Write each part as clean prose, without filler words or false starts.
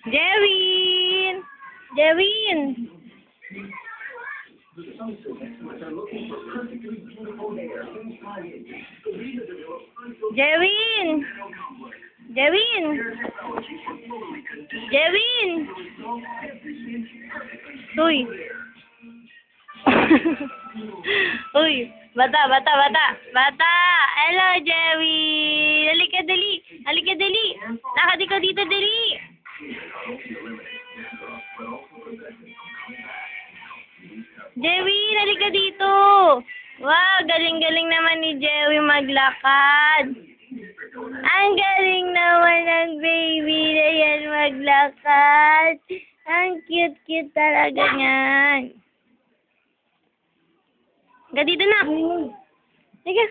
Jewin! Jewin! Jewin! Jewin! Jewin! Uy! Uy! Bata! Bata! Bata! Bata! Hello, Jewin! Halika, dali! Halika, dali! Lakad ikaw dito, dali! Jewin, halika dito! Wow, galing-galing naman ni Jewin maglakad. Ang galing naman ng baby na yan maglakad. Ang cute-cute talaga niyan. Halika dito na. Halika.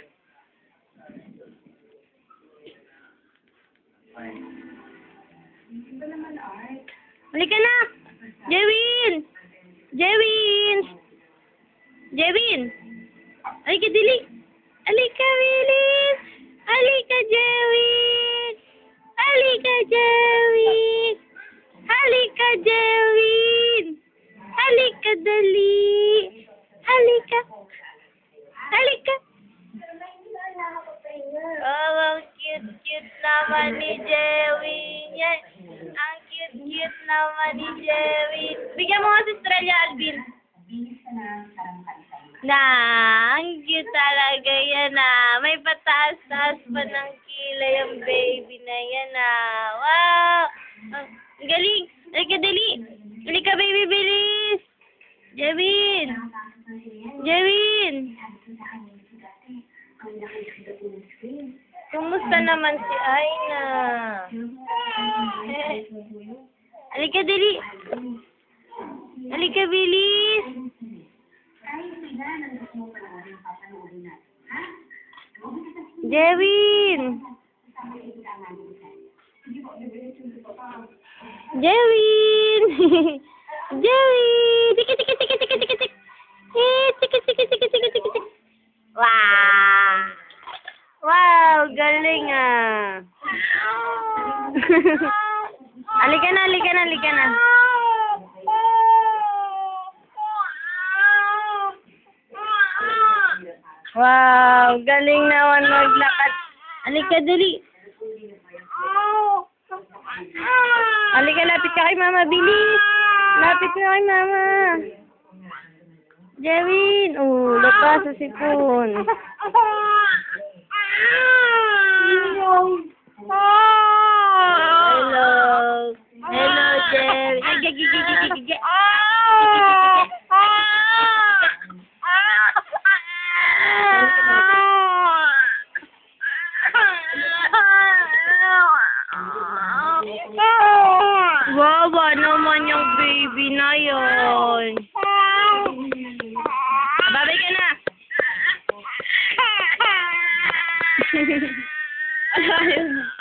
Halika na. Jewin! Jewin! Jewin! Halika, dili! Halika, bilis! Halika, Jewin! Halika, Jewin! Halika, Jewin! Halika, dali! Halika! Halika! Oh, ang cute-cute naman ni Jewin. Yan. Ang cute-cute naman ni Jewin. Bigyan mo nga si Australia, Alvin. Na, ang cute talaga yan May pataas-taas pa ng kilay ang baby na yan Wow! Ang galing! Halika, dali! Halika, baby, bilis! Jewin! Jewin! Kumusta naman si Aina? Halika, dali! Halika, bilis! Jewin! Jewin! Jewin! Tiki, tiki, tiki, tiki, tiki, tiki. Tiki, tiki, tiki, tiki, tiki, tiki. Wow! Wow, galing Halika na, halika na, halika na. Wow, galing naman maglakad. Halika, dali. Halika, lapit ka kay mama, bilis. Lapit ka kay mama. Jewin, lapas sa sipon. Hello. Hello, Jewin. Ay, gigi. Wawa naman yung baby na yun. Babay ka na. Ayun.